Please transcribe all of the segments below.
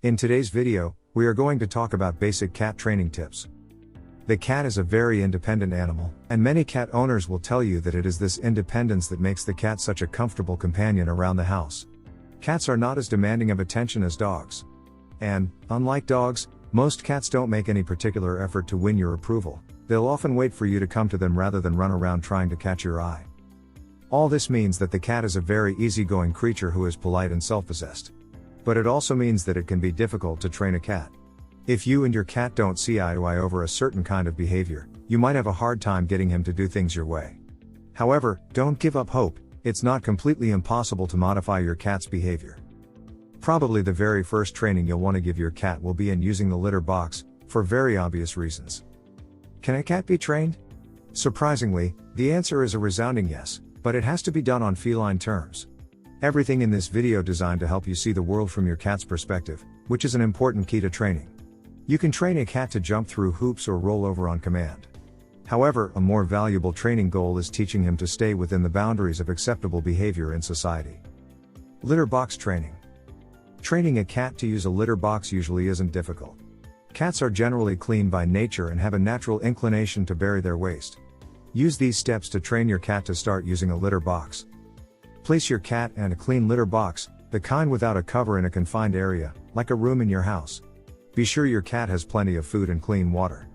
In today's video, we are going to talk about basic cat training tips. The cat is a very independent animal, and many cat owners will tell you that it is this independence that makes the cat such a comfortable companion around the house. Cats are not as demanding of attention as dogs. And, unlike dogs, most cats don't make any particular effort to win your approval. They'll often wait for you to come to them rather than run around trying to catch your eye. All this means that the cat is a very easygoing creature who is polite and self-possessed. But it also means that it can be difficult to train a cat. If you and your cat don't see eye to eye over a certain kind of behavior, you might have a hard time getting him to do things your way. However, don't give up hope. It's not completely impossible to modify your cat's behavior. Probably the very first training you'll want to give your cat will be in using the litter box, for very obvious reasons. Can a cat be trained? Surprisingly, the answer is a resounding yes, but it has to be done on feline terms. Everything in this video designed to help you see the world from your cat's perspective, which is an important key to training. You can train a cat to jump through hoops or roll over on command. However, a more valuable training goal is teaching him to stay within the boundaries of acceptable behavior in society. Litter box training. Training a cat to use a litter box usually isn't difficult. Cats are generally clean by nature and have a natural inclination to bury their waste. Use these steps to train your cat to start using a litter box. Place your cat in a clean litter box, the kind without a cover in a confined area, like a room in your house. Be sure your cat has plenty of food and clean water.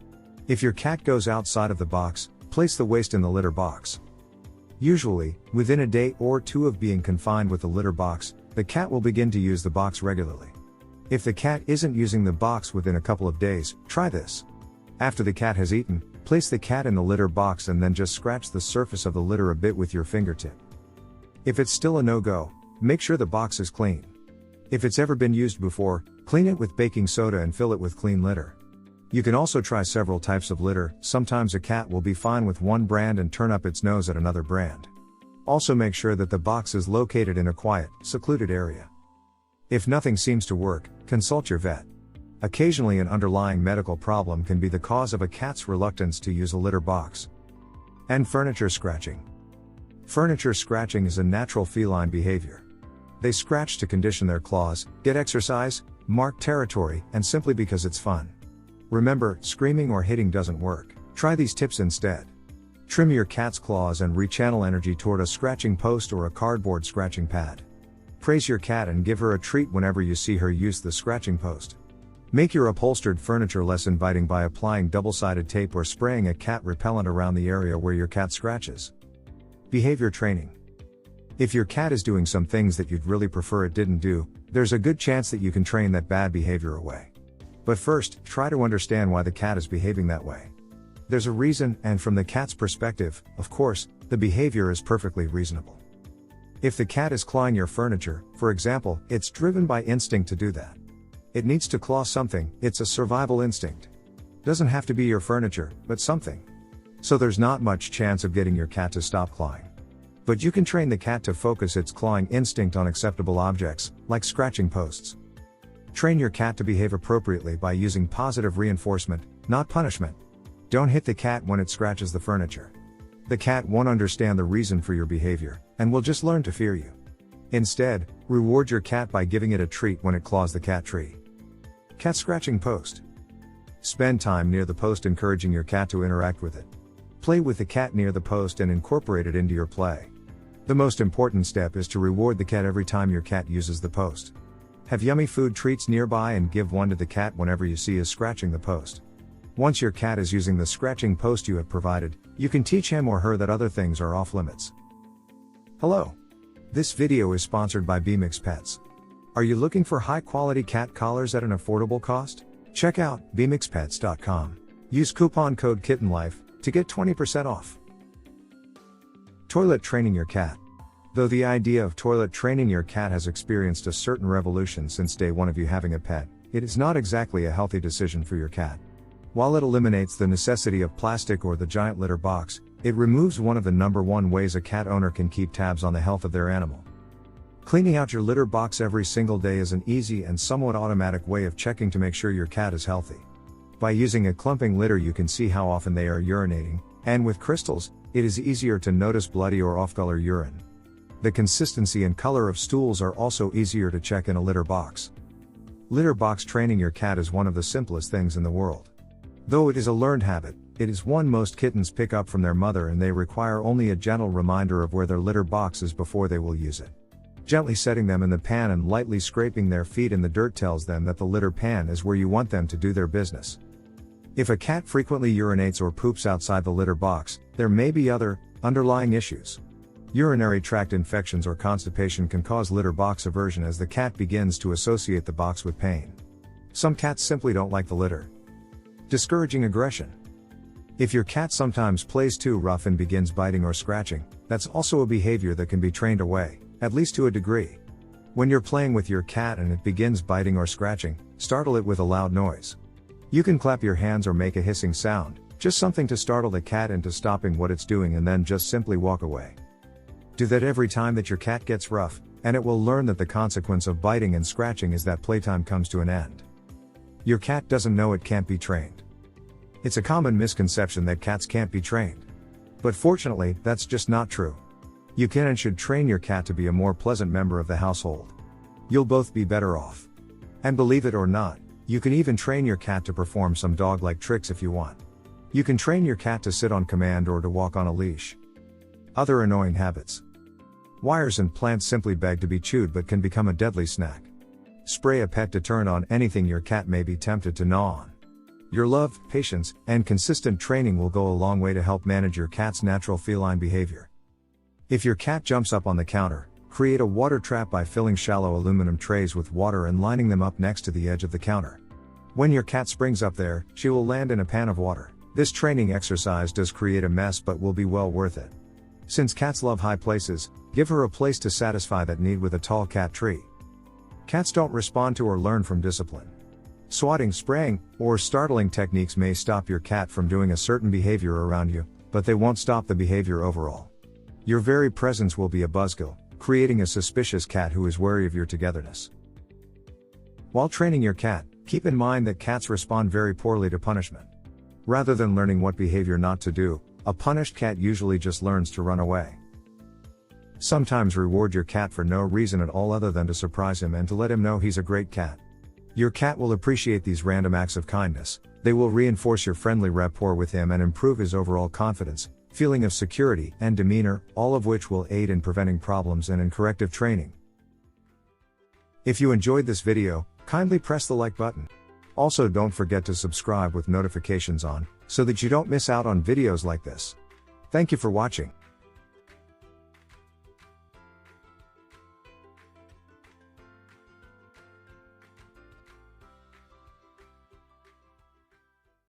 If your cat goes outside of the box, place the waste in the litter box. Usually, within a day or two of being confined with the litter box, the cat will begin to use the box regularly. If the cat isn't using the box within a couple of days, try this. After the cat has eaten, place the cat in the litter box and then just scratch the surface of the litter a bit with your fingertip. If it's still a no-go, make sure the box is clean. If it's ever been used before, clean it with baking soda and fill it with clean litter. You can also try several types of litter. Sometimes a cat will be fine with one brand and turn up its nose at another brand. Also make sure that the box is located in a quiet, secluded area. If nothing seems to work, consult your vet. Occasionally an underlying medical problem can be the cause of a cat's reluctance to use a litter box. And furniture scratching. Furniture scratching is a natural feline behavior. They scratch to condition their claws, get exercise, mark territory, and simply because it's fun. Remember, screaming or hitting doesn't work. Try these tips instead. Trim your cat's claws and rechannel energy toward a scratching post or a cardboard scratching pad. Praise your cat and give her a treat whenever you see her use the scratching post. Make your upholstered furniture less inviting by applying double-sided tape or spraying a cat repellent around the area where your cat scratches. Behavior training. If your cat is doing some things that you'd really prefer it didn't do, there's a good chance that you can train that bad behavior away. But first, try to understand why the cat is behaving that way. There's a reason, and from the cat's perspective, of course, the behavior is perfectly reasonable. If the cat is clawing your furniture, for example, it's driven by instinct to do that. It needs to claw something, it's a survival instinct. Doesn't have to be your furniture, but something. So there's not much chance of getting your cat to stop clawing. But you can train the cat to focus its clawing instinct on acceptable objects, like scratching posts. Train your cat to behave appropriately by using positive reinforcement, not punishment. Don't hit the cat when it scratches the furniture. The cat won't understand the reason for your behavior, and will just learn to fear you. Instead, reward your cat by giving it a treat when it claws the cat tree. Cat scratching post. Spend time near the post encouraging your cat to interact with it. Play with the cat near the post and incorporate it into your play. The most important step is to reward the cat every time your cat uses the post. Have yummy food treats nearby and give one to the cat whenever you see is scratching the post. Once your cat is using the scratching post you have provided, you can teach him or her that other things are off limits. Hello. This video is sponsored by BMX Pets. Are you looking for high-quality cat collars at an affordable cost? Check out bmxpets.com. Use coupon code KittenLife to get 20% off. Toilet training your cat. Though the idea of toilet training your cat has experienced a certain revolution since day one of you having a pet, it is not exactly a healthy decision for your cat. While it eliminates the necessity of plastic or the giant litter box, it removes one of the number one ways a cat owner can keep tabs on the health of their animal. Cleaning out your litter box every single day is an easy and somewhat automatic way of checking to make sure your cat is healthy. By using a clumping litter you can see how often they are urinating, and with crystals, it is easier to notice bloody or off-color urine. The consistency and color of stools are also easier to check in a litter box. Litter box training your cat is one of the simplest things in the world. Though it is a learned habit, it is one most kittens pick up from their mother, and they require only a gentle reminder of where their litter box is before they will use it. Gently setting them in the pan and lightly scraping their feet in the dirt tells them that the litter pan is where you want them to do their business. If a cat frequently urinates or poops outside the litter box, there may be other, underlying issues. Urinary tract infections or constipation can cause litter box aversion as the cat begins to associate the box with pain. Some cats simply don't like the litter. Discouraging aggression. If your cat sometimes plays too rough and begins biting or scratching, that's also a behavior that can be trained away, at least to a degree. When you're playing with your cat and it begins biting or scratching, startle it with a loud noise. You can clap your hands or make a hissing sound, just something to startle the cat into stopping what it's doing, and then just simply walk away. Do that every time that your cat gets rough, and it will learn that the consequence of biting and scratching is that playtime comes to an end. Your cat doesn't know it can't be trained. It's a common misconception that cats can't be trained. But fortunately, that's just not true. You can and should train your cat to be a more pleasant member of the household. You'll both be better off. And believe it or not, you can even train your cat to perform some dog-like tricks if you want. You can train your cat to sit on command or to walk on a leash. Other annoying habits. Wires and plants simply beg to be chewed but can become a deadly snack. Spray a pet deterrent on anything your cat may be tempted to gnaw on. Your love, patience, and consistent training will go a long way to help manage your cat's natural feline behavior. If your cat jumps up on the counter, create a water trap by filling shallow aluminum trays with water and lining them up next to the edge of the counter. When your cat springs up there, she will land in a pan of water. This training exercise does create a mess but will be well worth it. Since cats love high places, give her a place to satisfy that need with a tall cat tree. Cats don't respond to or learn from discipline. Swatting, spraying, or startling techniques may stop your cat from doing a certain behavior around you, but they won't stop the behavior overall. Your very presence will be a buzzkill, creating a suspicious cat who is wary of your togetherness. While training your cat, keep in mind that cats respond very poorly to punishment. Rather than learning what behavior not to do, a punished cat usually just learns to run away. Sometimes reward your cat for no reason at all other than to surprise him and to let him know he's a great cat. Your cat will appreciate these random acts of kindness. They will reinforce your friendly rapport with him and improve his overall confidence, feeling of security, and demeanor, all of which will aid in preventing problems and in corrective training. If you enjoyed this video, kindly press the like button. Also, don't forget to subscribe with notifications on, so that you don't miss out on videos like this. Thank you for watching.